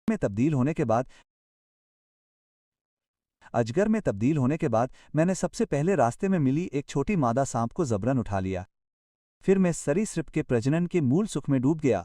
में तब्दील होने के बाद अजगर में तब्दील होने के बाद मैंने सबसे पहले रास्ते में मिली एक छोटी मादा सांप को जबरन उठा लिया। फिर मैं सरीसृप के प्रजनन के मूल सुख में डूब गया।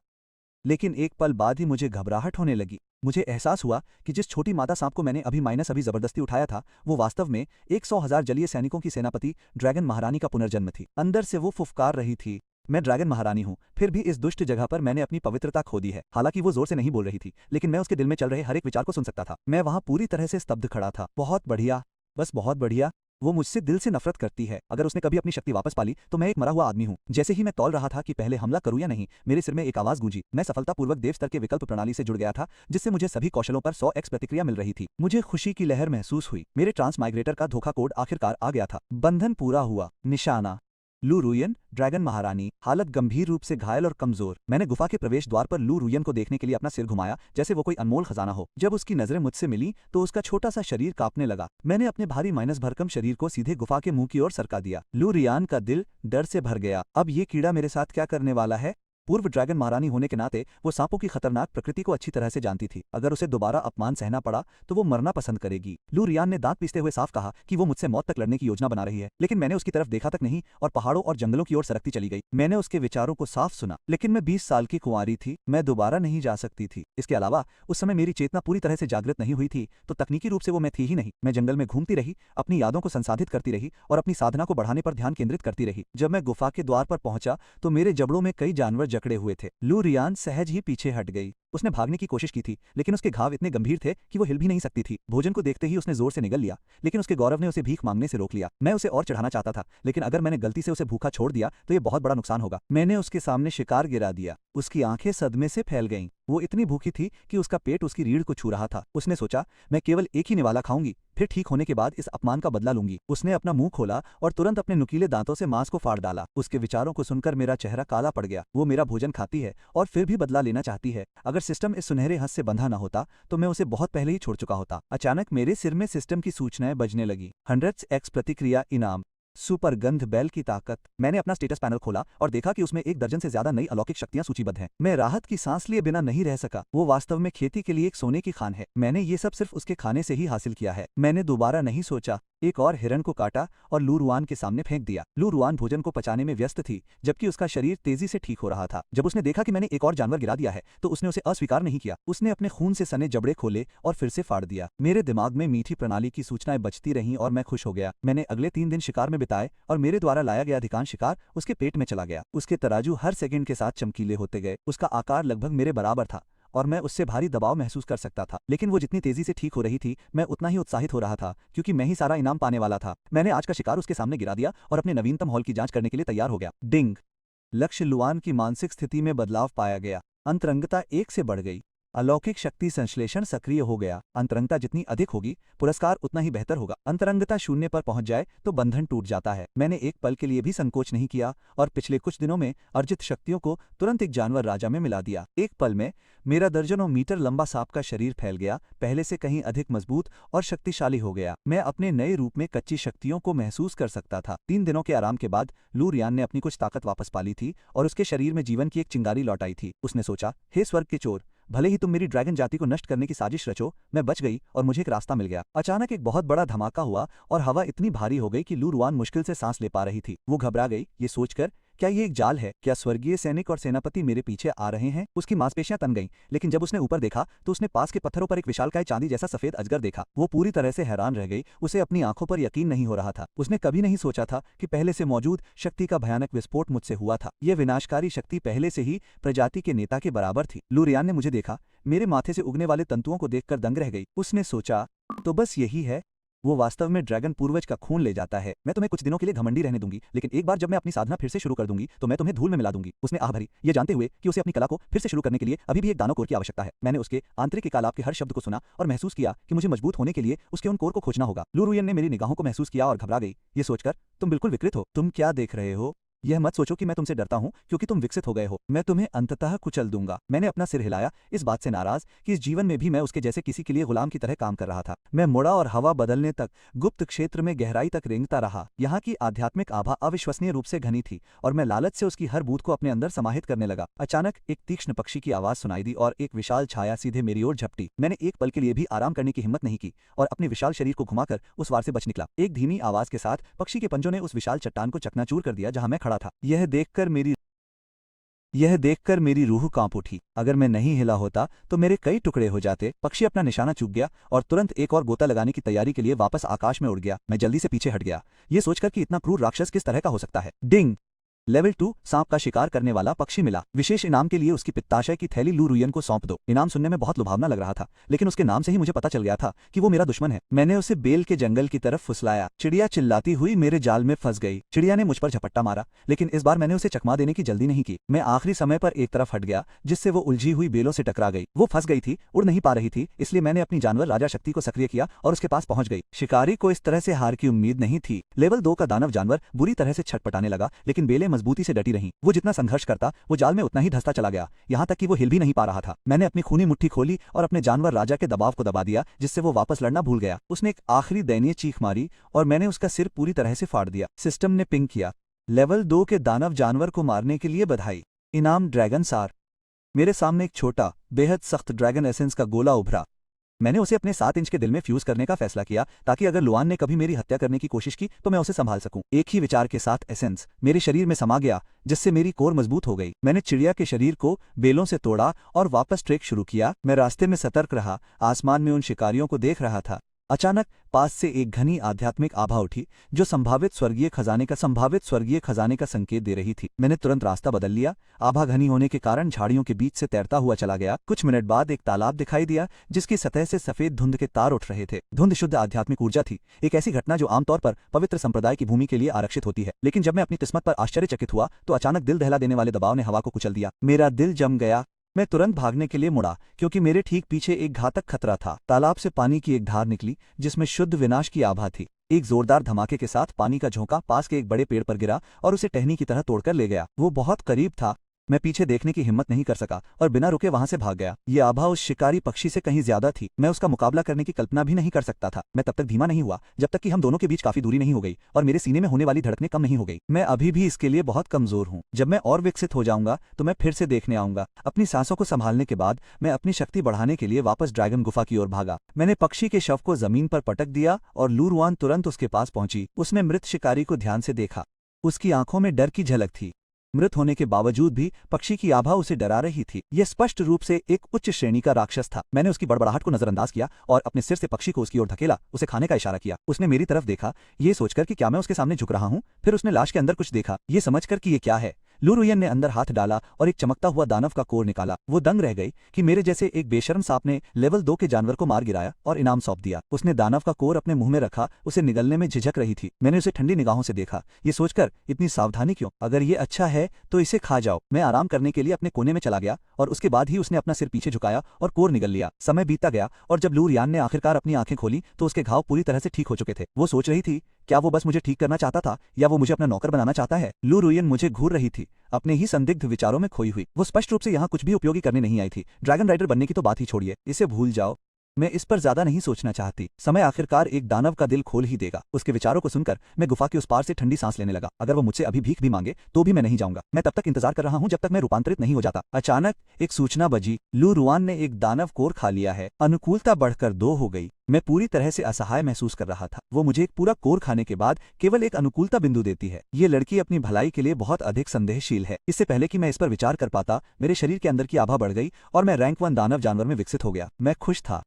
लेकिन एक पल बाद ही मुझे घबराहट होने लगी। मुझे एहसास हुआ कि जिस छोटी मादा सांप को मैंने अभी जबरदस्ती उठाया था, वो वास्तव में 100,000 जलीय सैनिकों की सेनापति ड्रैगन महारानी का पुनर्जन्म थी। अंदर से वो फुफकार रही थी, मैं ड्रैगन महारानी हूँ, फिर भी इस दुष्ट जगह पर मैंने अपनी पवित्रता खो दी है। हालांकि वो जोर से नहीं बोल रही थी, लेकिन मैं उसके दिल में चल रहे हर एक विचार को सुन सकता था। मैं वहां पूरी तरह से स्तब्ध खड़ा था। बहुत बढ़िया, बस बहुत बढ़िया। वो मुझसे दिल से नफरत करती है। अगर उसने कभी अपनी शक्ति वापस पाली तो मैं एक मरा हुआ आदमी हूँ। जैसे ही मैं तौल रहा था कि पहले हमला करूं या नहीं, मेरे सिर में एक आवाज गूंजी। मैं सफलतापूर्वक देव स्तर के विकल्प प्रणाली से जुड़ गया था, जिससे मुझे सभी कौशलों पर 100x प्रतिक्रिया मिल रही थी। मुझे खुशी की लहर महसूस हुई। मेरे ट्रांसमाइग्रेटर का धोखा कोड आखिरकार आ गया था। बंधन पूरा हुआ। निशाना लू रुयन, ड्रैगन महारानी, हालत गंभीर रूप से घायल और कमजोर। मैंने गुफा के प्रवेश द्वार पर लू रुयन को देखने के लिए अपना सिर घुमाया, जैसे वो कोई अनमोल खजाना हो। जब उसकी नजरें मुझसे मिली तो उसका छोटा सा शरीर कांपने लगा। मैंने अपने भारी माइनस भरकम शरीर को सीधे गुफा के मुंह की ओर सरका दिया। लू रियान का दिल डर से भर गया। अब ये कीड़ा मेरे साथ क्या करने वाला है? पूर्व ड्रैगन महारानी होने के नाते वो सांपों की खतरनाक प्रकृति को अच्छी तरह से जानती थी। अगर उसे दोबारा अपमान सहना पड़ा तो वो मरना पसंद करेगी। लू रियान ने दांत पीसते हुए साफ कहा कि वो मुझसे मौत तक लड़ने की योजना बना रही है, लेकिन मैंने उसकी तरफ देखा तक नहीं और पहाड़ों और जंगलों की ओर सरकती चली गई। मैंने उसके विचारों को साफ सुना, लेकिन मैं 20 साल की कुंवारी थी, मैं दोबारा नहीं जा सकती थी। इसके अलावा उस समय मेरी चेतना पूरी तरह से जागृत नहीं हुई थी, तो तकनीकी रूप से वो मैं थी ही नहीं। मैं जंगल में घूमती रही, अपनी यादों को संसाधित करती रही और अपनी साधना को बढ़ाने पर ध्यान केंद्रित करती रही। जब मैं गुफा के द्वार पर पहुंचा तो मेरे जबड़ों में कई जानवर जकड़े हुए थे। लू रियान सहज ही पीछे हट गई। उसने भागने की कोशिश की थी, लेकिन उसके घाव इतने गंभीर थे कि वो हिल भी नहीं सकती थी। भोजन को देखते ही उसने जोर से निगल लिया, लेकिन उसके गौरव ने उसे भीख मांगने से रोक लिया। मैं उसे और चढ़ाना चाहता था, लेकिन अगर मैंने गलती से उसे भूखा छोड़ दिया तो ये बहुत बड़ा नुकसान होगा। मैंने उसके सामने शिकार गिरा दिया। उसकी आंखें सदमे से फैल गईं। वो इतनी भूखी थी कि उसका पेट उसकी रीढ़ को छू रहा था। उसने सोचा, मैं केवल एक ही निवाला खाऊंगी, फिर ठीक होने के बाद इस अपमान का बदला लूंगी। उसने अपना मुंह खोला और तुरंत अपने नुकीले दांतों से मांस को फाड़ डाला। उसके विचारों को सुनकर मेरा चेहरा काला पड़ गया। वो मेरा भोजन खाती है और फिर भी बदला लेना चाहती है। अगर सिस्टम इस सुनहरे हंस से बंधा न होता तो मैं उसे बहुत पहले ही छोड़ चुका होता। अचानक मेरे सिर में सिस्टम की सूचनाएं बजने लगी। 100x प्रतिक्रिया इनाम, सुपर गंध बैल की ताकत। मैंने अपना स्टेटस पैनल खोला और देखा कि उसमें 1 दर्जन से ज्यादा नई अलौकिक शक्तियां सूचीबद्ध हैं। मैं राहत की सांस लिए बिना नहीं रह सका। वो वास्तव में खेती के लिए एक सोने की खान है। मैंने ये सब सिर्फ उसके खाने से ही हासिल किया है। मैंने दोबारा नहीं सोचा। एक और हिरन को काटा और लू रुआन के सामने फेंक दिया। लू रुआन भोजन को पचाने में व्यस्त थी, जबकि उसका शरीर तेजी से ठीक हो रहा था। जब उसने देखा कि मैंने एक और जानवर गिरा दिया है तो उसने उसे अस्वीकार नहीं किया। उसने अपने खून से सने जबड़े खोले और फिर से फाड़ दिया। मेरे दिमाग में मीठी प्रणाली की सूचनाएं बजती रहीं और मैं खुश हो गया। मैंने अगले 3 दिन शिकार में बिताए और मेरे द्वारा लाया गया अधिकांश शिकार उसके पेट में चला गया। उसके तराजू हर सेकंड के साथ चमकीले होते गए। उसका आकार लगभग मेरे बराबर था और मैं उससे भारी दबाव महसूस कर सकता था। लेकिन वो जितनी तेजी से ठीक हो रही थी, मैं उतना ही उत्साहित हो रहा था, क्योंकि मैं ही सारा इनाम पाने वाला था। मैंने आज का शिकार उसके सामने गिरा दिया और अपने नवीनतम हॉल की जांच करने के लिए तैयार हो गया। डिंग। लक्ष्य लुआन की मानसिक स्थिति में बदलाव पाया गया। अंतरंगता 1 से बढ़ गई। अलौकिक शक्ति संश्लेषण सक्रिय हो गया। अंतरंगता जितनी अधिक होगी, पुरस्कार उतना ही बेहतर होगा। अंतरंगता 0 पर पहुंच जाए तो बंधन टूट जाता है। मैंने एक पल के लिए भी संकोच नहीं किया और पिछले कुछ दिनों में अर्जित शक्तियों को तुरंत एक जानवर राजा में मिला दिया। एक पल में मेरा दर्जनों मीटर लंबा सांप का शरीर फैल गया, पहले से कहीं अधिक मजबूत और शक्तिशाली हो गया। मैं अपने नए रूप में कच्ची शक्तियों को महसूस कर सकता था। 3 दिनों के आराम के बाद लू रियान ने अपनी कुछ ताकत वापस पाली थी और उसके शरीर में जीवन की एक चिंगारी लौट आई थी। उसने सोचा, हे स्वर्ग के चोर, भले ही तुम मेरी ड्रैगन जाति को नष्ट करने की साजिश रचो, मैं बच गई और मुझे एक रास्ता मिल गया। अचानक एक बहुत बड़ा धमाका हुआ और हवा इतनी भारी हो गई कि लू रुआन मुश्किल से सांस ले पा रही थी। वो घबरा गई, ये सोचकर, क्या ये एक जाल है? क्या स्वर्गीय सैनिक और सेनापति मेरे पीछे आ रहे हैं? उसकी मांसपेशियां तन गईं, लेकिन जब उसने ऊपर देखा तो उसने पास के पत्थरों पर एक विशालकाय चांदी जैसा सफेद अजगर देखा। वो पूरी तरह से हैरान रह गई। उसे अपनी आंखों पर यकीन नहीं हो रहा था। उसने कभी नहीं सोचा था कि पहले से मौजूद शक्ति का भयानक विस्फोट मुझसे हुआ था। यह विनाशकारी शक्ति पहले से ही प्रजाति के नेता के बराबर थी। लू रियान ने मुझे देखा, मेरे माथे से उगने वाले तंतुओं को देखकर दंग रह गई। उसने सोचा, तो बस यही है, वो वास्तव में ड्रैगन पूर्वज का खून ले जाता है। मैं तुम्हें कुछ दिनों के लिए घमंडी रहने दूंगी, लेकिन एक बार जब मैं अपनी साधना फिर से शुरू कर दूंगी तो मैं तुम्हें धूल में मिला दूंगी। उसने आह भरी, ये जानते हुए कि उसे अपनी कला को फिर से शुरू करने के लिए अभी भी एक दानव कोर की आवश्यकता है। मैंने उसके आंतरिक एकालाप के हर शब्द को सुना और महसूस किया कि मुझे मजबूत होने के लिए उसके उन कोर को खोजना होगा। लू रुयन ने मेरी निगाहों को महसूस किया और घबरा गई, ये सोचकर, तुम बिल्कुल विकृत हो। तुम क्या देख रहे हो? यह मत सोचो कि मैं तुमसे डरता हूँ क्योंकि तुम विकसित हो गए हो। मैं तुम्हें अंततः कुचल दूंगा। मैंने अपना सिर हिलाया, इस बात से नाराज कि इस जीवन में भी मैं उसके जैसे किसी के लिए गुलाम की तरह काम कर रहा था। मैं मुड़ा और हवा बदलने तक गुप्त क्षेत्र में गहराई तक रेंगता रहा। यहाँ की आध्यात्मिक आभा अविश्वसनीय रूप से घनी थी और मैं लालच से उसकी हर बूंद को अपने अंदर समाहित करने लगा। अचानक एक तीक्ष्ण पक्षी की आवाज सुनाई दी और एक विशाल छाया सीधे मेरी ओर झपटी। मैंने एक पल के लिए भी आराम करने की हिम्मत नहीं की और अपने विशाल शरीर को घुमाकर उस वार से बच निकला। एक धीमी आवाज के साथ पक्षी के पंजों ने उस विशाल चट्टान को चकनाचूर कर दिया जहां मैं खड़ा था। यह देखकर मेरी रूह कांप उठी। अगर मैं नहीं हिला होता तो मेरे कई टुकड़े हो जाते। पक्षी अपना निशाना चूक गया और तुरंत एक और गोता लगाने की तैयारी के लिए वापस आकाश में उड़ गया। मैं जल्दी से पीछे हट गया, ये सोचकर कि इतना क्रूर राक्षस किस तरह का हो सकता है। डिंग! लेवल 2 सांप का शिकार करने वाला पक्षी मिला। विशेष इनाम के लिए उसकी पित्ताशय की थैली लू रुयन को सौंप दो। इनाम सुनने में बहुत लुभावना लग रहा था, लेकिन उसके नाम से ही मुझे पता चल गया था कि वो मेरा दुश्मन है। मैंने उसे बेल के जंगल की तरफ फुसलाया। चिड़िया चिल्लाती हुई मेरे जाल में फंस गई। चिड़िया ने मुझ पर झपट्टा मारा, लेकिन इस बार मैंने उसे चकमा देने की जल्दी नहीं की। मैं आखिरी समय पर एक तरफ हट गया, जिससे वो उलझी हुई बेलों से टकरा गई। वो फंस गई थी, उड़ नहीं पा रही थी, इसलिए मैंने अपनी जानवर राजा शक्ति को सक्रिय किया और उसके पास पहुंच गई। शिकारी को इस तरह से हार की उम्मीद नहीं थी। लेवल 2 का दानव जानवर बुरी तरह से छटपटाने लगा, लेकिन बेलें मजबूती से डटी रहीं। वो जितना संघर्ष करता, वो जाल में उतना ही धंसता चला गया, यहाँ तक कि वो हिल भी नहीं पा रहा था। मैंने अपनी खूनी मुट्ठी खोली और अपने जानवर राजा के दबाव को दबा दिया, जिससे वो वापस लड़ना भूल गया। उसने एक आखिरी दयनीय चीख मारी और मैंने उसका सिर पूरी तरह से फाड़ दिया। सिस्टम ने पिंग किया, लेवल 2 के दानव जानवर को मारने के लिए बधाई। इनाम ड्रैगन सार। मेरे सामने एक छोटा, बेहद सख्त ड्रैगन एसेंस का गोला उभरा। मैंने उसे अपने 7 इंच के दिल में फ्यूज करने का फैसला किया, ताकि अगर लुआन ने कभी मेरी हत्या करने की कोशिश की तो मैं उसे संभाल सकूं। एक ही विचार के साथ एसेंस मेरे शरीर में समा गया, जिससे मेरी कोर मजबूत हो गई। मैंने चिड़िया के शरीर को बेलों से तोड़ा और वापस ट्रेक शुरू किया। मैं रास्ते में सतर्क रहा, आसमान में उन शिकारियों को देख रहा था। अचानक पास से एक घनी आध्यात्मिक आभा उठी, जो संभावित स्वर्गीय खजाने का संकेत दे रही थी। मैंने तुरंत रास्ता बदल लिया। आभा घनी होने के कारण झाड़ियों के बीच से तैरता हुआ चला गया। कुछ मिनट बाद एक तालाब दिखाई दिया, जिसकी सतह से सफेद धुंध के तार उठ रहे थे। धुंध शुद्ध आध्यात्मिक ऊर्जा थी, एक ऐसी घटना जो आमतौर पर पवित्र संप्रदाय की भूमि के लिए आरक्षित होती है। लेकिन जब मैं अपनी किस्मत पर आश्चर्यचकित हुआ तो अचानक दिल दहला देने वाले दबाव ने हवा को कुचल दिया। मेरा दिल जम गया। मैं तुरंत भागने के लिए मुड़ा, क्योंकि मेरे ठीक पीछे एक घातक खतरा था। तालाब से पानी की एक धार निकली, जिसमें शुद्ध विनाश की आभा थी। एक जोरदार धमाके के साथ पानी का झोंका पास के एक बड़े पेड़ पर गिरा और उसे टहनी की तरह तोड़कर ले गया। वो बहुत करीब था। मैं पीछे देखने की हिम्मत नहीं कर सका और बिना रुके वहां से भाग गया। ये आभा उस शिकारी पक्षी से कहीं ज्यादा थी। मैं उसका मुकाबला करने की कल्पना भी नहीं कर सकता था। मैं तब तक धीमा नहीं हुआ जब तक कि हम दोनों के बीच काफी दूरी नहीं हो गई और मेरे सीने में होने वाली धड़कनें कम नहीं हो गई। मैं अभी भी इसके लिए बहुत कमजोर हूँ। जब मैं और विकसित हो जाऊंगा तो मैं फिर से देखने आऊंगा। अपनी सांसों को संभालने के बाद मैं अपनी शक्ति बढ़ाने के लिए वापस ड्रैगन गुफा की ओर भागा। मैंने पक्षी के शव को जमीन पर पटक दिया और लू रुआन तुरंत उसके पास पहुंची। उसने मृत शिकारी को ध्यान से देखा। उसकी आंखों में डर की झलक थी। मृत होने के बावजूद भी पक्षी की आभा उसे डरा रही थी। यह स्पष्ट रूप से एक उच्च श्रेणी का राक्षस था। मैंने उसकी बड़बड़ाहट को नजरअंदाज किया और अपने सिर से पक्षी को उसकी ओर धकेला, उसे खाने का इशारा किया। उसने मेरी तरफ देखा, ये सोचकर कि क्या मैं उसके सामने झुक रहा हूं। फिर उसने लाश के अंदर कुछ देखा, ये समझकर कि ये क्या है। लू रुयन ने अंदर हाथ डाला और एक चमकता हुआ दानव का कोर निकाला। वो दंग रह गई कि मेरे जैसे एक बेशर्म सांप ने लेवल 2 के जानवर को मार गिराया और इनाम सौंप दिया। उसने दानव का कोर अपने मुंह में रखा, उसे निगलने में झिझक रही थी। मैंने उसे ठंडी निगाहों से देखा, ये सोचकर इतनी सावधानी क्यों? अगर ये अच्छा है तो इसे खा जाओ। मैं आराम करने के लिए अपने कोने में चला गया और उसके बाद ही उसने अपना सिर पीछे झुकाया और कोर निगल लिया। समय बीतता गया और जब लू रियान ने आखिरकार अपनी आंखें खोली तो उसके घाव पूरी तरह से ठीक हो चुके थे। वो सोच रही थी, क्या वो बस मुझे ठीक करना चाहता था या वो मुझे अपना नौकर बनाना चाहता है? लू रुयन मुझे घूर रही थी, अपने ही संदिग्ध विचारों में खोई हुई। वो स्पष्ट रूप से यहाँ कुछ भी उपयोगी करने नहीं आई थी। ड्रैगन राइडर बनने की तो बात ही छोड़िए, इसे भूल जाओ। मैं इस पर ज्यादा नहीं सोचना चाहती। समय आखिरकार एक दानव का दिल खोल ही देगा। उसके विचारों को सुनकर मैं गुफा के उस पार से ठंडी सांस लेने लगा। अगर वो मुझसे अभी भीख भी मांगे तो भी मैं नहीं जाऊंगा। मैं तब तक इंतजार कर रहा हूं जब तक मैं रूपांतरित नहीं हो जाता। अचानक एक सूचना बजी, लू रुआन ने एक दानव कोर खा लिया है। अनुकूलता बढ़कर 2 हो गई। मैं पूरी तरह से असहाय महसूस कर रहा था। वो मुझे एक पूरा कोर खाने के बाद केवल एक अनुकूलता बिंदु देती है। ये लड़की अपनी भलाई के लिए बहुत अधिक संदेहशील है। इससे पहले कि मैं इस पर विचार कर पाता, मेरे शरीर के अंदर की आभा बढ़ गई और मैं रैंक 1 दानव जानवर में विकसित हो गया। मैं खुश था।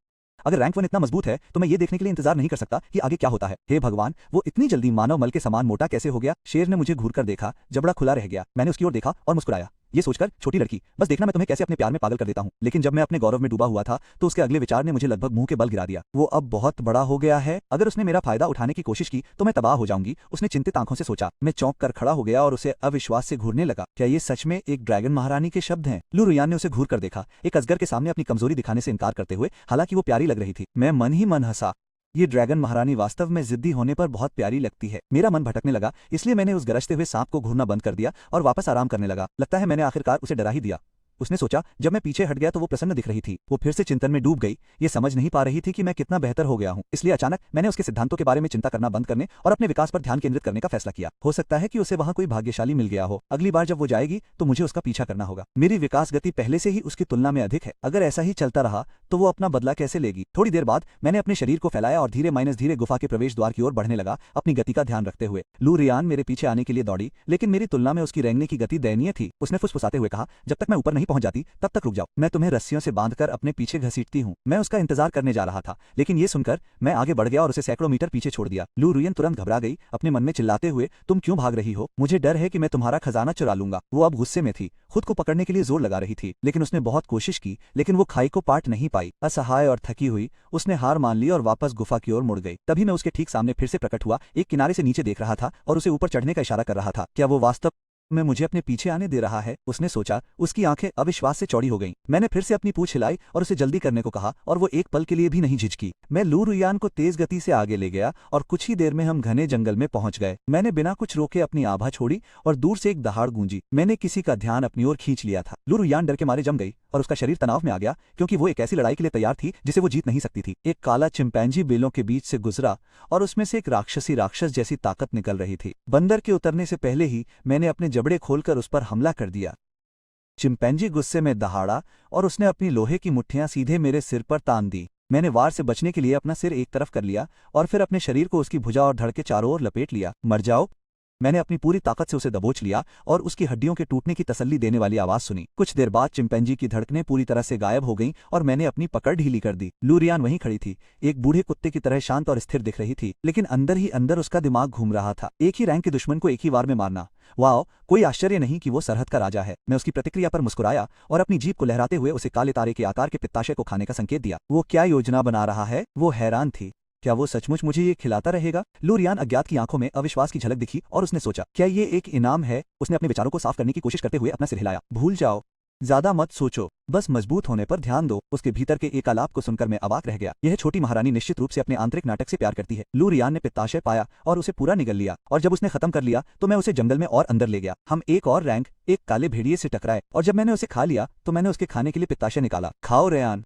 अगर रैंक 1 इतना मजबूत है तो मैं ये देखने के लिए इंतजार नहीं कर सकता कि आगे क्या होता है। हे भगवान, वो इतनी जल्दी मानव मल के समान मोटा कैसे हो गया? शेर ने मुझे घूरकर देखा, जबड़ा खुला रह गया। मैंने उसकी ओर देखा और मुस्कुराया। ये सोचकर, छोटी लड़की, बस देखना मैं तुम्हें कैसे अपने प्यार में पागल कर देता हूं। लेकिन जब मैं अपने गौरव में डूबा हुआ था तो उसके अगले विचार ने मुझे लगभग मुंह के बल गिरा दिया। वो अब बहुत बड़ा हो गया है। अगर उसने मेरा फायदा उठाने की कोशिश की तो मैं तबाह हो जाऊंगी। उसने चिंतित आंखों से सोचा। मैं चौंक कर खड़ा हो गया और उसे अविश्वास से घूरने लगा। क्या ये सच में एक ड्रैगन महारानी के शब्द हैं? लू रुयान ने उसे घूर कर देखा, एक अजगर के सामने अपनी कमजोरी दिखाने से इनकार करते हुए, हालांकि वो प्यारी लग रही थी। मैं मन ही मन हंसा। ये ड्रैगन महारानी वास्तव में जिद्दी होने पर बहुत प्यारी लगती है। मेरा मन भटकने लगा, इसलिए मैंने उस गरजते हुए सांप को घूरना बंद कर दिया और वापस आराम करने लगा। लगता है मैंने आखिरकार उसे डरा ही दिया। उसने सोचा, जब मैं पीछे हट गया तो वो प्रसन्न दिख रही थी। वो फिर से चिंतन में डूब गई। ये समझ नहीं पा रही थी कि मैं कितना बेहतर हो गया हूँ। इसलिए अचानक मैंने उसके सिद्धांतों के बारे में चिंता करना बंद करने और अपने विकास पर ध्यान केंद्रित करने का फैसला किया। हो सकता है कि उसे वहां कोई भाग्यशाली मिल गया हो। अगली बार जब वो जाएगी तो मुझे उसका पीछा करना होगा। मेरी विकास गति पहले से ही उसकी तुलना में अधिक है। अगर ऐसा ही चलता रहा तो वो अपना बदला कैसे लेगी। थोड़ी देर बाद मैंने अपने शरीर को फैलाया और धीरे गुफा के प्रवेश द्वार की ओर बढ़ने लगा, अपनी गति का ध्यान रखते हुए। लू रियान मेरे पीछे आने के लिए दौड़ी, लेकिन मेरी तुलना में उसकी रेंगने की गति दयनीय थी। उसने फुसफुसाते हुए कहा, जब तक मैं ऊपर नहीं पहुंच जाती तब तक रुक जाओ। मैं तुम्हें रस्सियों से बांधकर अपने पीछे घसीटती हूँ। मैं उसका इंतजार करने जा रहा था, लेकिन ये सुनकर मैं आगे बढ़ गया और उसे सैकड़ों मीटर पीछे छोड़ दिया। लू रियन तुरंत घबरा गई, अपने मन में चिल्लाते हुए, तुम क्यों भाग रही हो? मुझे डर है कि मैं तुम्हारा खजाना चुरा लूंगा। वो अब गुस्से में थी, खुद को पकड़ने के लिए जोर लगा रही थी, लेकिन उसने बहुत कोशिश की, लेकिन वो खाई को पाट नहीं पाई। असहाय और थकी हुई उसने हार मान ली और वापस गुफा की ओर मुड़ गई। तभी मैं उसके ठीक सामने फिर से प्रकट हुआ, एक किनारे से नीचे देख रहा था और उसे ऊपर चढ़ने का इशारा कर रहा था। क्या वो वास्तव में मुझे अपने पीछे आने दे रहा है? उसने सोचा। उसकी आंखें अविश्वास से चौड़ी हो गईं। मैंने फिर से अपनी पूंछ हिलाई और उसे जल्दी करने को कहा और वो एक पल के लिए भी नहीं झिझकी। मैं लू रुयान को तेज गति से आगे ले गया और कुछ ही देर में हम घने जंगल में पहुंच गए। मैंने बिना कुछ रोके अपनी आभा छोड़ी और दूर से एक दहाड़ गूंजी। मैंने किसी का ध्यान अपनी ओर खींच लिया था। लू रुयान डर के मारे जम गई और उसका शरीर तनाव में आ गया, क्योंकि वो एक ऐसी लड़ाई के लिए तैयार थी जिसे वो जीत नहीं सकती थी। एक काला चिंपैंजी बेलों के बीच से गुजरा और उसमें से एक राक्षस जैसी ताकत निकल रही थी। बंदर के उतरने से पहले ही मैंने अपने जबड़े खोलकर उस पर हमला कर दिया। चिंपैंजी गुस्से में दहाड़ा और उसने अपनी लोहे की मुट्ठियां सीधे मेरे सिर पर तान दी। मैंने वार से बचने के लिए अपना सिर एक तरफ कर लिया और फिर अपने शरीर को उसकी भुजा और धड़ के चारों ओर लपेट लिया। मर जाओ। मैंने अपनी पूरी ताकत से उसे दबोच लिया और उसकी हड्डियों के टूटने की तसल्ली देने वाली आवाज सुनी। कुछ देर बाद चिंपैंजी की धड़कनें पूरी तरह से गायब हो गईं और मैंने अपनी पकड़ ढीली कर दी। लू रियान वहीं खड़ी थी, एक बूढ़े कुत्ते की तरह शांत और स्थिर दिख रही थी, लेकिन अंदर ही अंदर उसका दिमाग घूम रहा था। एक ही रैंक के दुश्मन को एक ही वार में मारना, वाओ, कोई आश्चर्य नहीं कि वो सरहद का राजा है। मैं उसकी प्रतिक्रिया पर मुस्कुराया और अपनी जीभ को लहराते हुए उसे काले तारे के आकार के पित्ताशय को खाने का संकेत दिया। वो क्या योजना बना रहा है? वो हैरान थी। क्या वो सचमुच मुझे ये खिलाता रहेगा? लू रियान अज्ञात की आंखों में अविश्वास की झलक दिखी और उसने सोचा, क्या ये एक इनाम है? उसने अपने विचारों को साफ करने की कोशिश करते हुए अपना सिर हिलाया। भूल जाओ, ज्यादा मत सोचो, बस मजबूत होने पर ध्यान दो। उसके भीतर के एक आलाप को सुनकर मैं अवाक रह गया। यह छोटी महारानी निश्चित रूप से अपने आंतरिक नाटक से प्यार करती है। लू रियान ने पित्ताशय पाया और उसे पूरा निगल लिया, और जब उसने खत्म कर लिया तो मैं उसे जंगल में और अंदर ले गया। हम एक और रैंक, एक काले भेड़िए से टकराए, और जब मैंने उसे खा लिया तो मैंने उसके खाने के लिए पित्ताशय निकाला। खाओ रेयान।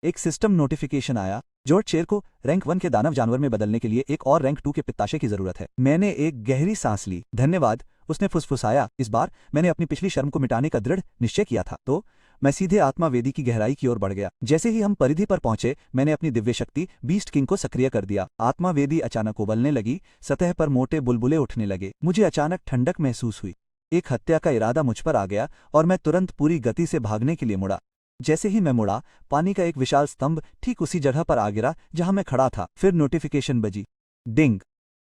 एक सिस्टम नोटिफिकेशन आया, जॉर्ज शेर को रैंक 1 के दानव जानवर में बदलने के लिए एक और रैंक 2 के पित्ताशय की जरूरत है। मैंने एक गहरी सांस ली। धन्यवाद, उसने फुसफुसाया। इस बार मैंने अपनी पिछली शर्म को मिटाने का दृढ़ निश्चय किया था। तो मैं सीधे आत्मा वेदी की गहराई की ओर बढ़ गया। जैसे ही हम परिधि पर पहुंचे, मैंने अपनी दिव्य शक्ति बीस्ट किंग को सक्रिय कर दिया। आत्मा वेदी अचानक उबलने लगी, सतह पर मोटे बुलबुले उठने लगे। मुझे अचानक ठंडक महसूस हुई। एक हत्या का इरादा मुझ पर आ गया और मैं तुरंत पूरी गति से भागने के लिए मुड़ा। जैसे ही मैं मुड़ा, पानी का एक विशाल स्तंभ ठीक उसी जगह पर आ गिरा जहां मैं खड़ा था। फिर नोटिफिकेशन बजी। डिंग।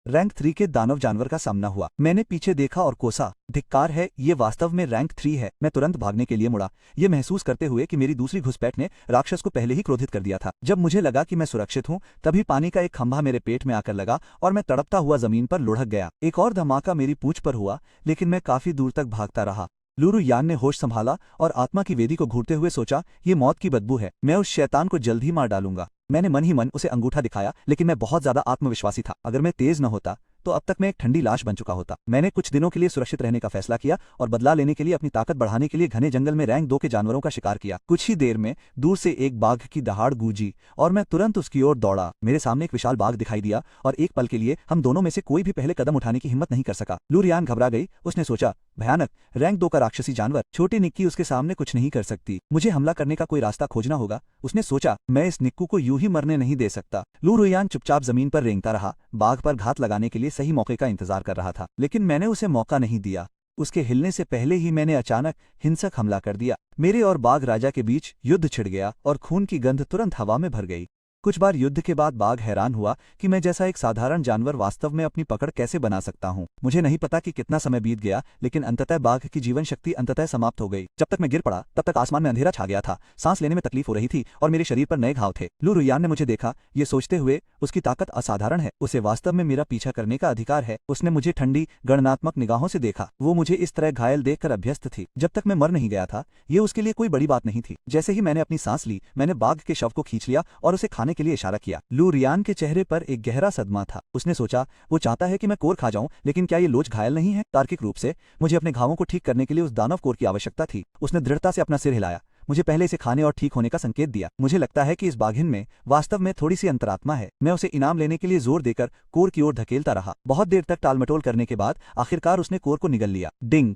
रैंक 3 के दानव जानवर का सामना हुआ। मैंने पीछे देखा और कोसा, धिक्कार है, ये वास्तव में रैंक 3 है। मैं तुरंत भागने के लिए मुड़ा, ये महसूस करते हुए कि मेरी दूसरी घुसपैठ ने राक्षस को पहले ही क्रोधित कर दिया था। जब मुझे लगा कि मैं सुरक्षित हूं, तभी पानी का एक खंभा मेरे पेट में आकर लगा और मैं तड़पता हुआ जमीन पर लुढ़क गया। एक और धमाका मेरी पूंछ पर हुआ, लेकिन मैं काफी दूर तक भागता रहा। लू रुयान ने होश संभाला और आत्मा की वेदी को घूरते हुए सोचा, ये मौत की बदबू है, मैं उस शैतान को जल्द ही मार डालूंगा। मैंने मन ही मन उसे अंगूठा दिखाया, लेकिन मैं बहुत ज्यादा आत्मविश्वासी था। अगर मैं तेज न होता तो अब तक मैं एक ठंडी लाश बन चुका होता। मैंने कुछ दिनों के लिए सुरक्षित रहने का फैसला किया और बदला लेने के लिए अपनी ताकत बढ़ाने के लिए घने जंगल में रैंक 2 के जानवरों का शिकार किया। कुछ ही देर में दूर से एक बाघ की दहाड़ गूंजी और मैं तुरंत उसकी ओर दौड़ा। मेरे सामने एक विशाल बाघ दिखाई दिया और एक पल के लिए हम दोनों में से कोई भी पहले कदम उठाने की हिम्मत नहीं कर सका। लू रियान घबरा गई। उसने सोचा, भयानक, रैंक 2 का राक्षसी जानवर, छोटी निक्की उसके सामने कुछ नहीं कर सकती। मुझे हमला करने का कोई रास्ता खोजना होगा। उसने सोचा, मैं इस निक्कू को यूं ही मरने नहीं दे सकता। लू रुयान चुपचाप जमीन पर रेंगता रहा, बाघ पर घात लगाने के लिए सही मौके का इंतजार कर रहा था, लेकिन मैंने उसे मौका नहीं दिया। उसके हिलने से पहले ही मैंने अचानक हिंसक हमला कर दिया। मेरे और बाघ राजा के बीच युद्ध छिड़ गया और खून की गंध तुरंत हवा में भर गई। कुछ बार युद्ध के बाद बाघ हैरान हुआ कि मैं जैसा एक साधारण जानवर वास्तव में अपनी पकड़ कैसे बना सकता हूँ। मुझे नहीं पता कि कितना समय बीत गया, लेकिन अंततः बाघ की जीवन शक्ति अंततः समाप्त हो गई। जब तक मैं गिर पड़ा, तब तक आसमान में अंधेरा छा गया था, सांस लेने में तकलीफ हो रही थी और मेरे शरीर पर नए घाव थे। लू रुयान ने मुझे देखा, ये सोचते हुए उसकी ताकत असाधारण है, उसे वास्तव में मेरा पीछा करने का अधिकार है। उसने मुझे ठंडी गणनात्मक निगाहों से देखा। वो मुझे इस तरह घायल देखकर अभ्यस्त थी। जब तक मैं मर नहीं गया था, ये उसके लिए कोई बड़ी बात नहीं थी। जैसे ही मैंने अपनी सांस ली, मैंने बाघ के शव को खींच लिया और उसे खाने जाने के लिए इशारा किया। लू रियान के चेहरे पर एक गहरा सदमा था। उसने सोचा, वो चाहता है कि मैं कोर खा जाऊं, लेकिन क्या ये लोच घायल नहीं है? तार्किक रूप से मुझे अपने घावों को ठीक करने के लिए उस दानव कोर की आवश्यकता थी। उसने दृढ़ता से अपना सिर हिलाया, मुझे पहले इसे खाने और ठीक होने का संकेत दिया। मुझे लगता है कि इस बाघिन में वास्तव में थोड़ी सी अंतरात्मा है। मैं उसे इनाम लेने के लिए जोर देकर कोर की ओर धकेलता रहा। बहुत देर तक टालमटोल करने के बाद आखिरकार उसने कोर को निगल लिया। डिंग!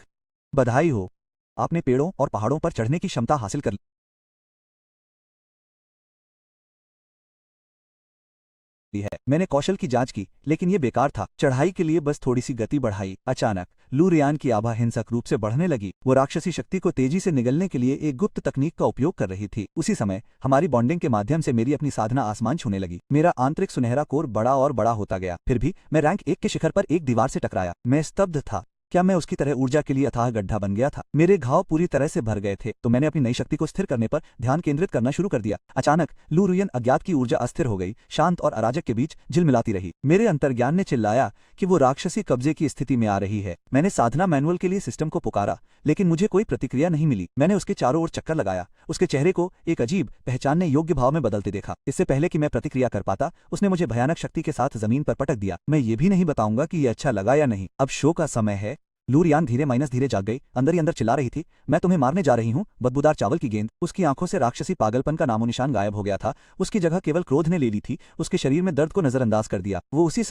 बधाई हो, आपने पेड़ों और पहाड़ों पर चढ़ने की क्षमता हासिल कर ली है। मैंने कौशल की जांच की, लेकिन ये बेकार था। चढ़ाई के लिए बस थोड़ी सी गति बढ़ाई। अचानक लू रियान की आभा हिंसक रूप से बढ़ने लगी। वो राक्षसी शक्ति को तेजी से निगलने के लिए एक गुप्त तकनीक का उपयोग कर रही थी। उसी समय हमारी बॉन्डिंग के माध्यम से मेरी अपनी साधना आसमान छूने लगी। मेरा आंतरिक सुनहरा कोर बड़ा और बड़ा होता गया। फिर भी मैं रैंक 1 के शिखर पर एक दीवार से टकराया। मैं स्तब्ध था। क्या मैं उसकी तरह ऊर्जा के लिए अथाह गड्ढा बन गया था? मेरे घाव पूरी तरह से भर गए थे, तो मैंने अपनी नई शक्ति को स्थिर करने पर ध्यान केंद्रित करना शुरू कर दिया। अचानक लू रियन अज्ञात की ऊर्जा अस्थिर हो गई, शांत और अराजक के बीच झिलमिलाती रही। मेरे अंतर्ज्ञान ने चिल्लाया कि वो राक्षसी कब्जे की स्थिति में आ रही है। मैंने साधना मैनुअल के लिए सिस्टम को पुकारा, लेकिन मुझे कोई प्रतिक्रिया नहीं मिली। मैंने उसके चारों ओर चक्कर लगाया, उसके चेहरे को एक अजीब, पहचानने योग्य भाव में बदलते देखा। इससे पहले कि मैं प्रतिक्रिया कर पाता, उसने मुझे भयानक शक्ति के साथ जमीन पर पटक दिया। मैं ये भी नहीं बताऊंगा कि ये अच्छा लगा या नहीं। अब शो का समय है। लू रियान धीरे जाग गई, अंदर ही अंदर चिल्ला रही थी, मैं तुम्हें मारने जा रही हूँ। बदबूदार चावल की गेंद। उसकी आंखों से राक्षसी पागलपन का नामोनिशान गायब हो गया था। उसकी जगह केवल क्रोध ने ले ली थी। उसके शरीर में दर्द को नजरअंदाज कर दिया। वो उसी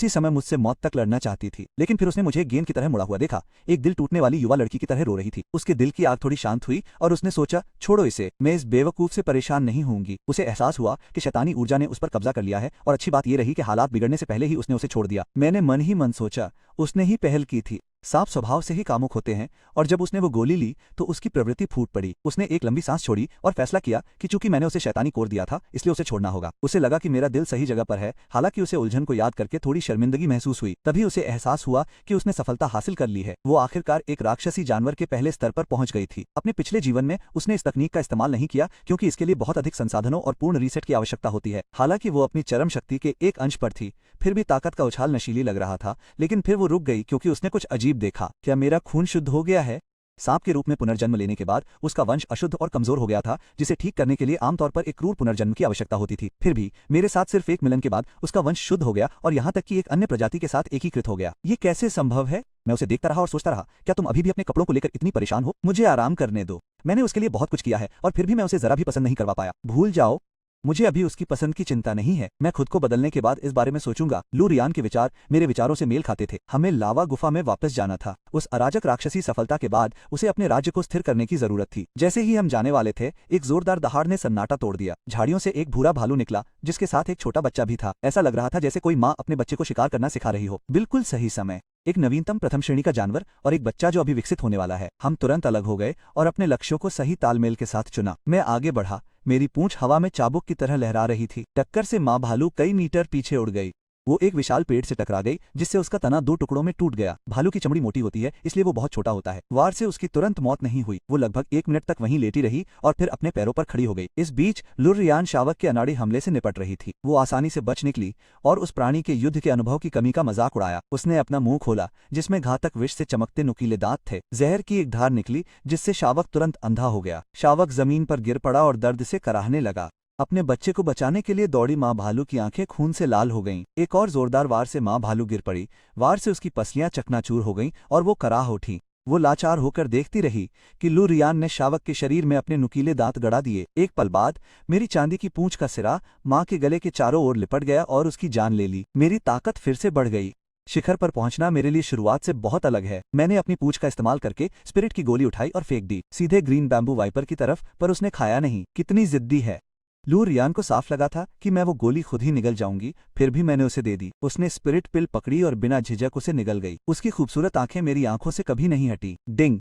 समय मुझसे मौत तक लड़ना चाहती थी, लेकिन फिर उसने मुझे गेंद की तरह मुड़ा हुआ देखा, एक दिल टूटने वाली युवा लड़की की तरह रो रही थी। उसके दिल की आग थोड़ी शांत हुई और उसने सोचा, छोड़ो इसे, मैं इस बेवकूफ से परेशान नहीं होंगी। उसे एहसास हुआ कि शैतानी ऊर्जा ने उस पर कब्जा कर लिया है, और अच्छी बात यह रही कि हालात बिगड़ने से पहले ही उसने उसे छोड़ दिया। मैंने मन ही मन सोचा, उसने ही पहल की थी। सांप स्वभाव से ही कामुक होते हैं, और जब उसने वो गोली ली तो उसकी प्रवृत्ति फूट पड़ी। उसने एक लंबी सांस छोड़ी और फैसला किया कि चूंकि मैंने उसे शैतानी कोर दिया था, इसलिए उसे छोड़ना होगा। उसे लगा कि मेरा दिल सही जगह पर है। हालांकि उसे उलझन को याद करके थोड़ी शर्मिंदगी महसूस हुई। तभी उसे एहसास हुआ कि उसने सफलता हासिल कर ली है। वो आखिरकार एक राक्षसी जानवर के पहले स्तर पर पहुंच गई थी। अपने पिछले जीवन में उसने इस तकनीक का इस्तेमाल नहीं किया, क्योंकि इसके लिए बहुत अधिक संसाधनों और पूर्ण रीसेट की आवश्यकता होती है। हालांकि वो अपनी चरम शक्ति के एक अंश पर थी, फिर भी ताकत का उछाल नशीली लग रहा था। लेकिन फिर वो रुक गई, क्योंकि उसने कुछ अजीब देखा। क्या मेरा खून शुद्ध हो गया है? सांप के रूप में पुनर्जन्म लेने के बाद उसका वंश अशुद्ध और कमजोर हो गया था, जिसे ठीक करने के लिए आमतौर पर एक क्रूर पुनर्जन्म की आवश्यकता होती थी। फिर भी मेरे साथ सिर्फ एक मिलन के बाद उसका वंश शुद्ध हो गया, और यहाँ तक कि एक अन्य प्रजाति के साथ एकीकृत हो गया। ये कैसे संभव है? मैं उसे देखता रहा और सोचता रहा, क्या तुम अभी भी अपने कपड़ों को लेकर इतनी परेशान हो? मुझे आराम करने दो। मैंने उसके लिए बहुत कुछ किया है, और फिर भी मैं उसे जरा भी पसंद नहीं करवा पाया। भूल जाओ, मुझे अभी उसकी पसंद की चिंता नहीं है। मैं खुद को बदलने के बाद इस बारे में सोचूंगा। लू रियान के विचार मेरे विचारों से मेल खाते थे। हमें लावा गुफा में वापस जाना था। उस अराजक राक्षसी सफलता के बाद उसे अपने राज्य को स्थिर करने की जरूरत थी। जैसे ही हम जाने वाले थे, एक जोरदार दहाड़ ने सन्नाटा तोड़ दिया। झाड़ियों से एक भूरा भालू निकला, जिसके साथ एक छोटा बच्चा भी था। ऐसा लग रहा था जैसे कोई माँ अपने बच्चे को शिकार करना सिखा रही हो। बिल्कुल सही समय। एक नवीनतम प्रथम श्रेणी का जानवर और एक बच्चा जो अभी विकसित होने वाला है। हम तुरंत अलग हो गए और अपने लक्ष्यों को सही तालमेल के साथ चुना। मैं आगे बढ़ा, मेरी पूंछ हवा में चाबुक की तरह लहरा रही थी। टक्कर से माँ भालू कई मीटर पीछे उड़ गई। वो एक विशाल पेड़ से टकरा गई, जिससे उसका तना 2 टुकड़ों में टूट गया। भालू की चमड़ी मोटी होती है, इसलिए वो बहुत छोटा होता है। वार से उसकी तुरंत मौत नहीं हुई। वो लगभग 1 मिनट तक वहीं लेटी रही और फिर अपने पैरों पर खड़ी हो गई। इस बीच लू रियान शावक के अनाड़ी हमले से निपट रही थी। वो आसानी से बच निकली और उस प्राणी के युद्ध के अनुभव की कमी का मजाक उड़ाया। उसने अपना मुंह खोला, जिसमें घातक विष से चमकते नुकीले दांत थे। जहर की एक धार निकली, जिससे शावक तुरंत अंधा हो गया। शावक जमीन पर गिर पड़ा और दर्द से कराहने लगा। अपने बच्चे को बचाने के लिए दौड़ी माँ भालू की आंखें खून से लाल हो गईं। एक और जोरदार वार से माँ भालू गिर पड़ी। वार से उसकी पसलियां चकनाचूर हो गईं और वो कराह उठी। वो लाचार होकर देखती रही कि लू रियान ने शावक के शरीर में अपने नुकीले दांत गड़ा दिए। एक पल बाद मेरी चांदी की पूंछ का सिरा माँ के गले के चारों ओर लिपट गया और उसकी जान ले ली। मेरी ताकत फिर से बढ़ गई। शिखर पर पहुंचना मेरे लिए शुरुआत से बहुत अलग है। मैंने अपनी पूंछ का इस्तेमाल करके स्पिरिट की गोली उठाई और फेंक दी, सीधे ग्रीन बैम्बू वाइपर की तरफ, पर उसने खाया नहीं। कितनी जिद्दी है। लू रियान को साफ लगा था कि मैं वो गोली खुद ही निगल जाऊंगी, फिर भी मैंने उसे दे दी। उसने स्पिरिट पिल पकड़ी और बिना झिझक उसे निगल गई। उसकी खूबसूरत आंखें मेरी आंखों से कभी नहीं हटी। डिंग!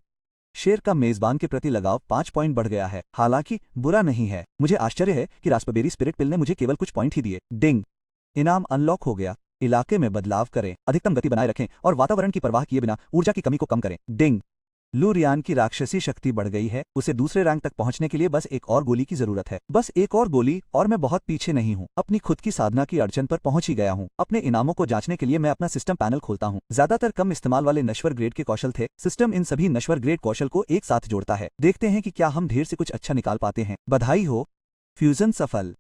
शेर का मेजबान के प्रति लगाव 5 पॉइंट बढ़ गया है। हालांकि बुरा नहीं है। मुझे आश्चर्य है कि रास्पबेरी स्पिरिट पिल ने मुझे केवल कुछ पॉइंट ही दिए। डिंग! इनाम अनलॉक हो गया। इलाके में बदलाव करें, अधिकतम गति बनाए रखें और वातावरण की परवाह किए बिना ऊर्जा की कमी को कम करें। डिंग! लू रियान की राक्षसी शक्ति बढ़ गई है। उसे दूसरे रैंक तक पहुंचने के लिए बस एक और गोली की जरूरत है। बस एक और गोली और मैं बहुत पीछे नहीं हूं। अपनी खुद की साधना की अड़चन पर पहुंच ही गया हूं। अपने इनामों को जांचने के लिए मैं अपना सिस्टम पैनल खोलता हूं। ज्यादातर कम इस्तेमाल वाले नश्वर ग्रेड के कौशल थे। सिस्टम इन सभी नश्वर ग्रेड कौशल को एक साथ जोड़ता है। देखते हैं कि क्या हम ढेर से कुछ अच्छा निकाल पाते हैं। बधाई हो, फ्यूजन सफल।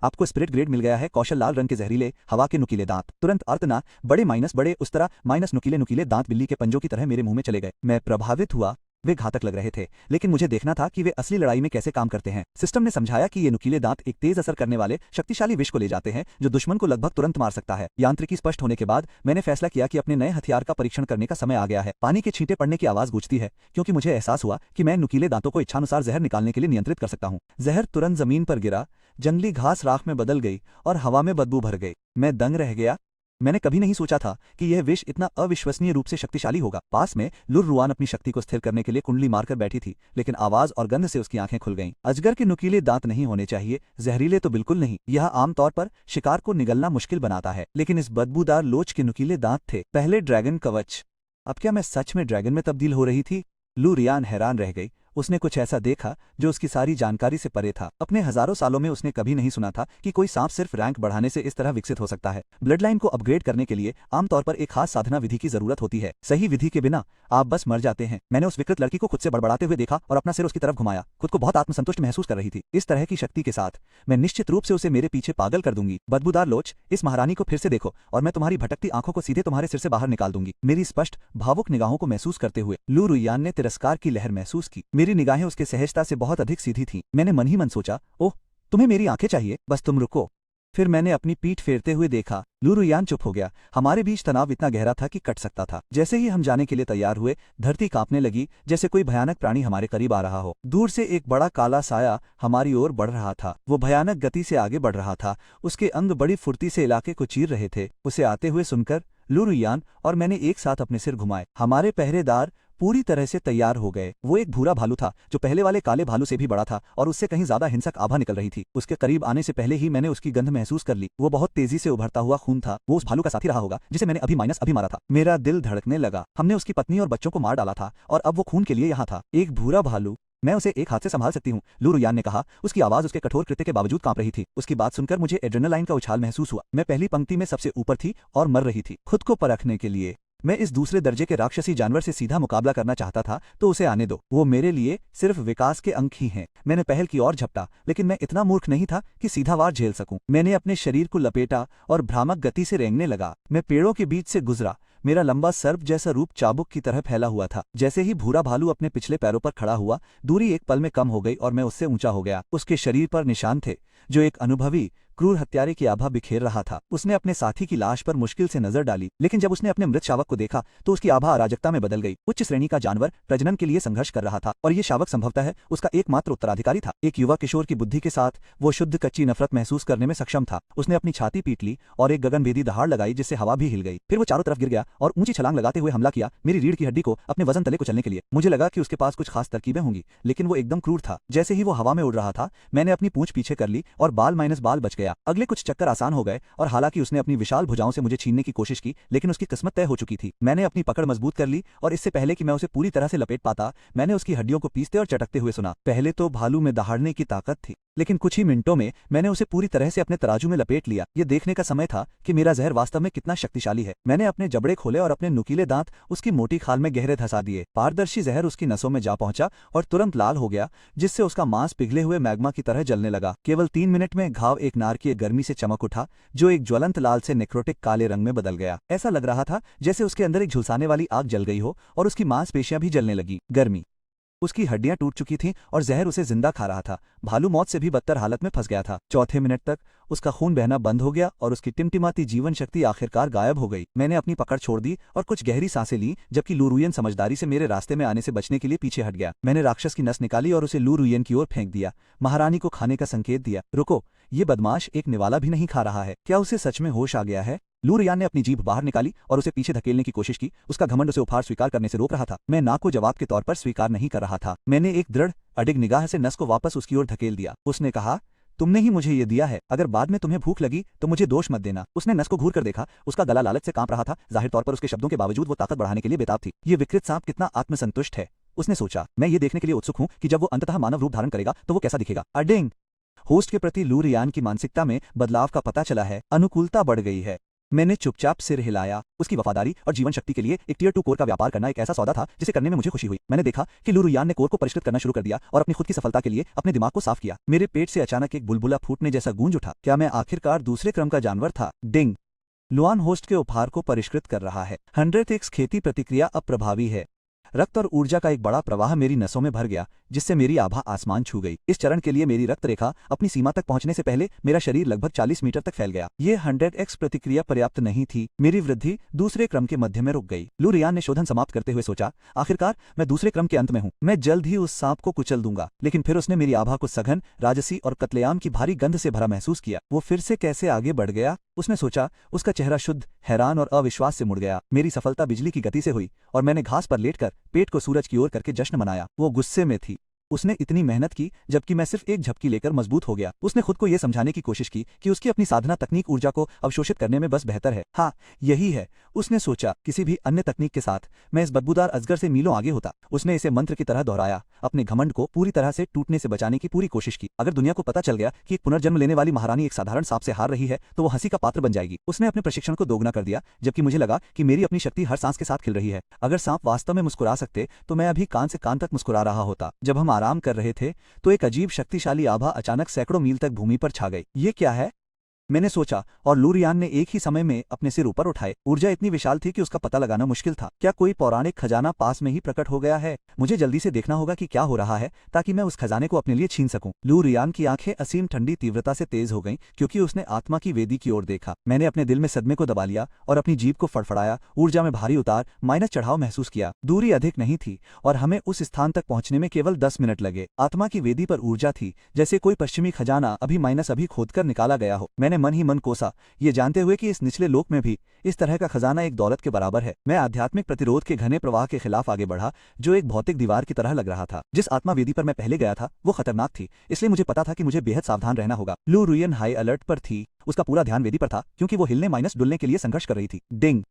आपको स्पिरिट ग्रेड मिल गया है। कौशल लाल रंग के जहरीले हवा के नुकीले दांत। तुरंत अर्तना बड़े माइनस बड़े उस तरह माइनस नुकीले नुकीले दांत बिल्ली के पंजों की तरह मेरे मुंह में चले गए। मैं प्रभावित हुआ। वे घातक लग रहे थे, लेकिन मुझे देखना था कि वे असली लड़ाई में कैसे काम करते हैं। सिस्टम ने समझाया कि ये नुकीले दांत एक तेज असर करने वाले शक्तिशाली विष को ले जाते हैं जो दुश्मन को लगभग तुरंत मार सकता है। यांत्रिकी स्पष्ट होने के बाद मैंने फैसला किया कि अपने नए हथियार का परीक्षण करने का समय आ गया है। पानी के छींटे पड़ने की आवाज गूंजती है क्योंकि मुझे एहसास हुआ कि मैं नुकीले दांतों को इच्छानुसार जहर निकालने के लिए नियंत्रित कर सकता हूँ। जहर तुरंत जमीन पर गिरा, जंगली घास राख में बदल गई और हवा में बदबू भर गई। मैं दंग रह गया। मैंने कभी नहीं सोचा था कि यह विष इतना अविश्वसनीय रूप से शक्तिशाली होगा। पास में लुर रुआन अपनी शक्ति को स्थिर करने के लिए कुंडली मारकर बैठी थी, लेकिन आवाज और गंध से उसकी आंखें खुल गईं। अजगर के नुकीले दांत नहीं होने चाहिए, जहरीले तो बिल्कुल नहीं। यह आमतौर पर शिकार को निगलना मुश्किल बनाता है, लेकिन इस बदबूदार लोच के नुकीले दांत थे। पहले ड्रैगन कवच। अब क्या मैं सच में ड्रैगन में तब्दील हो रही थी? लू रियान हैरान रह गई। उसने कुछ ऐसा देखा जो उसकी सारी जानकारी से परे था। अपने हजारों सालों में उसने कभी नहीं सुना था कि कोई सांप सिर्फ रैंक बढ़ाने से इस तरह विकसित हो सकता है। ब्लड लाइन को अपग्रेड करने के लिए आमतौर पर एक खास साधना विधि की जरूरत होती है। सही विधि के बिना आप बस मर जाते हैं। मैंने उस विकृत लड़की को खुद से बड़बड़ाते हुए देखा और अपना सिर उसकी तरफ घुमाया। खुद को बहुत आत्मसंतुष्ट महसूस कर रही थी। इस तरह की शक्ति के साथ मैं निश्चित रूप से उसे मेरे पीछे पागल कर दूंगी। बदबूदार लोच, इस महारानी को फिर से देखो और मैं तुम्हारी भटकती आंखों को सीधे तुम्हारे सिर से बाहर निकाल दूंगी। मेरी स्पष्ट भावुक निगाहों को महसूस करते हुए लू रुयान ने तिरस्कार की लहर महसूस की। मेरी निगाहें उसके सहजता से बहुत अधिक सीधी थीं। मैंने मन ही मन सोचा, ओह, तुम्हें मेरी आंखें चाहिए, बस तुम रुको। फिर मैंने अपनी पीठ फेरते हुए देखा। लू रुयान चुप हो गया। हमारे बीच तनाव इतना गहरा था कि कट सकता था। जैसे ही हम जाने के लिए तैयार हुए, धरती कांपने लगी जैसे कोई भयानक प्राणी हमारे करीब आ रहा हो। दूर से एक बड़ा काला साया हमारी ओर बढ़ रहा था। वो भयानक गति से आगे बढ़ रहा था। उसके अंग बड़ी फुर्ती से इलाके को चीर रहे थे। उसे आते हुए सुनकर लू रुयान और मैंने एक साथ अपने सिर घुमाए। हमारे पहरेदार पूरी तरह से तैयार हो गए। वो एक भूरा भालू था जो पहले वाले काले भालू से भी बड़ा था और उससे कहीं ज्यादा हिंसक आभा निकल रही थी। उसके करीब आने से पहले ही मैंने उसकी गंध महसूस कर ली। वो बहुत तेजी से उभरता हुआ खून था। वो उस भालू का साथी रहा होगा जिसे मैंने अभी मारा था। मेरा दिल धड़कने लगा। हमने उसकी पत्नी और बच्चों को मार डाला था और अब वो खून के लिए यहाँ था। एक भूरा भालू, मैं उसे एक हाथ से संभाल सकती हूँ, लू रुयान ने कहा। उसकी आवाज उसके कठोर कृत्य के बावजूद कांप रही थी। उसकी बात सुनकर मुझे एड्रेनालाइन का उछाल महसूस हुआ। मैं पहली पंक्ति में सबसे ऊपर थी और मर रही थी। खुद को परखने के लिए मैं इस दूसरे दर्जे के राक्षसी जानवर से सीधा मुकाबला करना चाहता था, तो उसे आने दो। वो मेरे लिए सिर्फ विकास के अंक ही हैं। मैंने पहल की ओर झपटा, लेकिन मैं इतना मूर्ख नहीं था कि सीधा वार झेल सकूं। मैंने अपने शरीर को लपेटा और भ्रामक गति से रेंगने लगा। मैं पेड़ों के बीच से गुजरा। मेरा लंबा सर्प जैसा रूप चाबुक की तरह फैला हुआ था। जैसे ही भूरा भालू अपने पिछले पैरों पर खड़ा हुआ, दूरी एक पल में कम हो गई और मैं उससे ऊंचा हो गया। उसके शरीर पर निशान थे जो एक अनुभवी क्रूर हत्यारे की आभा बिखेर रहा था। उसने अपने साथी की लाश पर मुश्किल से नजर डाली, लेकिन जब उसने अपने मृत शावक को देखा तो उसकी आभा अराजकता में बदल गई। उच्च श्रेणी का जानवर प्रजनन के लिए संघर्ष कर रहा था और ये शावक संभवतः उसका एकमात्र उत्तराधिकारी था। एक युवा किशोर की बुद्धि के साथ वो शुद्ध कच्ची नफरत महसूस करने में सक्षम था। उसने अपनी छाती पीट ली और एक गगनभेदी दहाड़ लगाई जिससे हवा भी हिल गई। फिर वो चारों तरफ गिर गया और ऊंची छलांग लगाते हुए हमला किया, मेरी रीढ़ की हड्डी को अपने वजन तले कुचलने के लिए। मुझे लगा कि उसके पास कुछ खास तरकीबें होंगी, लेकिन वो एकदम क्रूर था। जैसे ही वो हवा में उड़ रहा था, मैंने अपनी पूंछ पीछे कर ली और बाल माइनस बाल बच गया। अगले कुछ चक्कर आसान हो गए और हालांकि उसने अपनी विशाल भुजाओं से मुझे छीनने की कोशिश की, लेकिन उसकी किस्मत तय हो चुकी थी। मैंने अपनी पकड़ मजबूत कर ली और इससे पहले कि मैं उसे पूरी तरह से लपेट पाता, मैंने उसकी हड्डियों को पीसते और चटकते हुए सुना। पहले तो भालू में दहाड़ने की ताकत थी, लेकिन कुछ ही मिनटों में मैंने उसे पूरी तरह से अपने तराजू में लपेट लिया। ये देखने का समय था कि मेरा जहर वास्तव में कितना शक्तिशाली है। मैंने अपने जबड़े खोले और अपने नुकीले दांत उसकी मोटी खाल में गहरे धंसा दिए। पारदर्शी जहर उसकी नसों में जा पहुंचा और तुरंत लाल हो गया, जिससे उसका मांस पिघले हुए मैग्मा की तरह जलने लगा। केवल 3 मिनट में घाव एक नारकीय गर्मी से चमक उठा, जो एक ज्वलंत लाल से नेक्रोटिक काले रंग में बदल गया। ऐसा लग रहा था जैसे उसके अंदर एक झुलसाने वाली आग जल गई हो और उसकी मांसपेशियां भी जलने लगी। गर्मी, उसकी हड्डियां टूट चुकी थीं और जहर उसे जिंदा खा रहा था। भालू मौत से भी बदतर हालत में फंस गया था। चौथे मिनट तक उसका खून बहना बंद हो गया और उसकी टिमटिमाती जीवन शक्ति आखिरकार गायब हो गई। मैंने अपनी पकड़ छोड़ दी और कुछ गहरी सांसें ली, जबकि लू रुयन समझदारी से मेरे रास्ते में आने से बचने के लिए पीछे हट गया। मैंने राक्षस की नस निकाली और उसे लू रुयन की ओर फेंक दिया। महारानी को खाने का संकेत दिया। रुको, ये बदमाश एक निवाला भी नहीं खा रहा है। क्या उसे सच में होश आ गया है? लू रियान ने अपनी जीभ बाहर निकाली और उसे पीछे धकेलने की कोशिश की। उसका घमंड उसे उपहार स्वीकार करने से रोक रहा था। मैं ना को जवाब के तौर पर स्वीकार नहीं कर रहा था। मैंने एक दृढ़ अडिग निगाह से नस को वापस उसकी ओर धकेल दिया। उसने कहा, तुमने ही मुझे ये दिया है। अगर बाद में तुम्हें भूख लगी तो मुझे दोष मत देना। उसने नस को घूर कर देखा। उसका गला लालच से कांप रहा था। जाहिर तौर पर उसके शब्दों के बावजूद वो ताकत बढ़ाने के लिए बेताब थी। ये विकृत सांप कितना आत्मसंतुष्ट है, उसने सोचा। मैं ये देखने के लिए उत्सुक हूं कि जब वो अंततः मानव रूप धारण करेगा तो वो कैसा दिखेगा। अडिंग, होस्ट के प्रति लू रियान की मानसिकता में बदलाव का पता चला है। अनुकूलता बढ़ गई है। मैंने चुपचाप सिर हिलाया। उसकी वफादारी और जीवन शक्ति के लिए एक टियर 2 कोर का व्यापार करना एक ऐसा सौदा था जिसे करने में मुझे खुशी हुई। मैंने देखा कि लू रुयान ने कोर को परिष्कृत करना शुरू कर दिया और अपनी खुद की सफलता के लिए अपने दिमाग को साफ किया। मेरे पेट से अचानक एक बुलबुला फूटने जैसा गूंज उठा। क्या मैं आखिरकार दूसरे क्रम का जानवर था? डिंग। लुआन होस्ट के उपहार को परिष्कृत कर रहा है। 100x खेती प्रतिक्रिया अब प्रभावी है। रक्त और ऊर्जा का एक बड़ा प्रवाह मेरी नसों में भर गया, जिससे मेरी आभा आसमान छू गई। इस चरण के लिए मेरी रक्त रेखा अपनी सीमा तक पहुंचने से पहले मेरा शरीर लगभग 40 मीटर तक फैल गया। ये 100x प्रतिक्रिया पर्याप्त नहीं थी। मेरी वृद्धि दूसरे क्रम के मध्य में रुक गई। लू रियान ने शोधन समाप्त करते हुए सोचा, आखिरकार मैं दूसरे क्रम के अंत में हूं। मैं जल्द ही उस सांप को कुचल दूंगा। लेकिन फिर उसने मेरी आभा को सघन, राजसी और कत्लेआम की भारी गंध से भरा महसूस किया। वो फिर से कैसे आगे बढ़ गया? उसने सोचा। उसका चेहरा शुद्ध, हैरान और अविश्वास से मुड़ गया। मेरी सफलता बिजली की गति से हुई और मैंने घास पर लेटकर पेट को सूरज की ओर करके जश्न मनाया। वो गुस्से में थी। उसने इतनी मेहनत की जबकि मैं सिर्फ एक झपकी लेकर मजबूत हो गया। उसने खुद को यह समझाने की कोशिश की कि उसकी अपनी साधना तकनीक ऊर्जा को अवशोषित करने में बस बेहतर है। हाँ, यही है। उसने सोचा, किसी भी अन्य तकनीक के साथ मैं इस बदबूदार अजगर से मीलों आगे होता। उसने इसे मंत्र की तरह दोहराया, अपने घमंड को पूरी तरह से टूटने से बचाने की पूरी कोशिश की। अगर दुनिया को पता चल गया कि एक पुनर्जन्म लेने वाली महारानी एक साधारण सांप से हार रही है तो वो हंसी का पात्र बन जाएगी। उसने अपने प्रशिक्षण को दोगुना कर दिया, जबकि मुझे लगा कि मेरी अपनी शक्ति हर सांस के साथ खिल रही है। अगर सांप वास्तव में मुस्कुरा सकते तो मैं अभी कान से कान तक मुस्कुरा रहा होता। जब हम आराम कर रहे थे तो एक अजीब शक्तिशाली आभा अचानक सैकड़ों मील तक भूमि पर छा गई। ये क्या है? मैंने सोचा, और लू रियान ने एक ही समय में अपने सिर ऊपर उठाए। ऊर्जा इतनी विशाल थी कि उसका पता लगाना मुश्किल था। क्या कोई पौराणिक खजाना पास में ही प्रकट हो गया है? मुझे जल्दी से देखना होगा कि क्या हो रहा है ताकि मैं उस खजाने को अपने लिए छीन सकूं। लू रियान की आंखें असीम ठंडी तीव्रता से तेज हो गईं क्योंकि उसने आत्मा की वेदी की ओर देखा। मैंने अपने दिल में सदमे को दबा लिया और अपनी जीभ को फड़फड़ाया। ऊर्जा में भारी उतार माइनस चढ़ाव महसूस किया। दूरी अधिक नहीं थी और हमें उस स्थान तक पहुंचने में केवल 10 मिनट लगे। आत्मा की वेदी पर ऊर्जा थी जैसे कोई पश्चिमी खजाना अभी खोदकर निकाला गया हो। मैंने मन ही मन कोसा, ये जानते हुए कि इस निचले लोक में भी इस तरह का खजाना एक दौलत के बराबर है। मैं आध्यात्मिक प्रतिरोध के घने प्रवाह के खिलाफ आगे बढ़ा, जो एक भौतिक दीवार की तरह लग रहा था। जिस आत्मा वेदी पर मैं पहले गया था वो खतरनाक थी, इसलिए मुझे पता था कि मुझे बेहद सावधान रहना होगा। लू रुयन हाई अलर्ट पर थी। उसका पूरा ध्यान वेदी पर था क्योंकि वो हिलने माइनस डुलने के लिए संघर्ष कर रही थी। डिंग।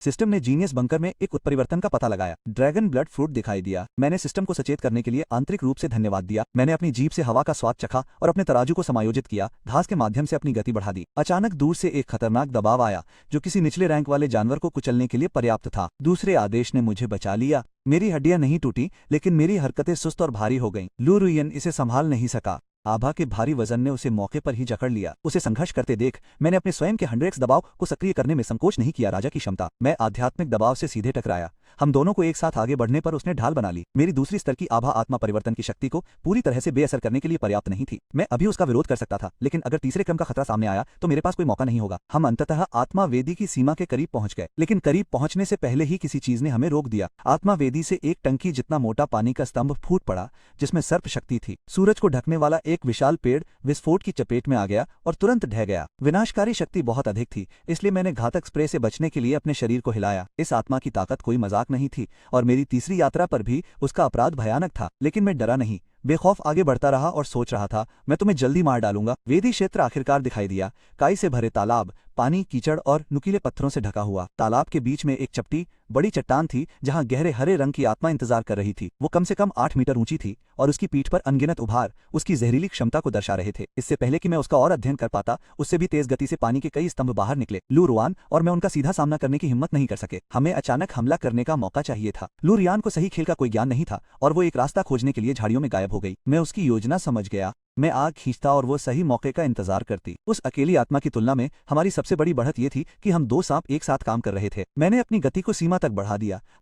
सिस्टम ने जीनियस बंकर में एक उत्परिवर्तन का पता लगाया। ड्रैगन ब्लड फ्रूट दिखाई दिया। मैंने सिस्टम को सचेत करने के लिए आंतरिक रूप से धन्यवाद दिया। मैंने अपनी जीभ से हवा का स्वाद चखा और अपने तराजू को समायोजित किया। घास के माध्यम से अपनी गति बढ़ा दी। अचानक दूर से एक खतरनाक दबाव आया जो किसी निचले रैंक वाले जानवर को कुचलने के लिए पर्याप्त था। दूसरे आदेश ने मुझे बचा लिया। मेरी हड्डियां नहीं टूटी, लेकिन मेरी हरकतें सुस्त और भारी हो गईं। लू रुयन इसे संभाल नहीं सका। आभा के भारी वजन ने उसे मौके पर ही जकड़ लिया। उसे संघर्ष करते देख मैंने अपने स्वयं के 100x दबाव को सक्रिय करने में संकोच नहीं किया। राजा की क्षमता। मैं आध्यात्मिक दबाव से सीधे टकराया। हम दोनों को एक साथ आगे बढ़ने पर उसने ढाल बना ली। मेरी दूसरी स्तर की आभा आत्मा परिवर्तन की शक्ति को पूरी तरह से बेअसर करने के लिए पर्याप्त नहीं थी। मैं अभी उसका विरोध कर सकता था, लेकिन अगर तीसरे क्रम का खतरा सामने आया तो मेरे पास कोई मौका नहीं होगा। हम अंततः आत्मा वेदी की सीमा के करीब पहुंच गए, लेकिन करीब पहुंचने से पहले ही किसी चीज ने हमें रोक दिया। आत्मा वेदी से एक टंकी जितना मोटा पानी का स्तंभ फूट पड़ा जिसमें सर्प शक्ति थी। सूरज को ढकने वाला एक विशाल पेड़ विस्फोट की चपेट में आ गया और तुरंत ढह गया। विनाशकारी शक्ति बहुत अधिक थी, इसलिए मैंने घातक स्प्रे से बचने के लिए अपने शरीर को हिलाया। इस आत्मा की ताकत कोई मजाक नहीं थी और मेरी तीसरी यात्रा पर भी उसका अपराध भयानक था। लेकिन मैं डरा नहीं, बेखौफ आगे बढ़ता रहा और सोच रहा था, मैं तुम्हें जल्दी मार डालूंगा। वेदी क्षेत्र आखिरकार दिखाई दिया। काई से भरे तालाब, पानी, कीचड़ और नुकीले पत्थरों से ढका हुआ। तालाब के बीच में एक चपटी बड़ी चट्टान थी जहां गहरे हरे रंग की आत्मा इंतजार कर रही थी। वो कम से कम 8 मीटर ऊंची थी और उसकी पीठ पर अनगिनत उभार उसकी जहरीली क्षमता को दर्शा रहे थे। इससे पहले कि मैं उसका और अध्ययन कर पाता, उससे भी तेज गति से पानी के कई स्तंभ बाहर निकले। लू रुआन और मैं उनका सीधा सामना करने की हिम्मत नहीं कर सके। हमें अचानक हमला करने का मौका चाहिए था। लू रियान को सही खेल का कोई ज्ञान नहीं था और वो एक रास्ता खोजने के लिए झाड़ियों में गायब हो गई। मैं उसकी योजना समझ गया। मैं आग खींचता और वो सही मौके का इंतजार करती। उस अकेली आत्मा की तुलना में हमारी सबसे बड़ी बढ़त ये थी कि हम 2 सांप एक साथ काम कर रहे थे। मैंने अपनी गति को सीमा तक बढ़ा दिया।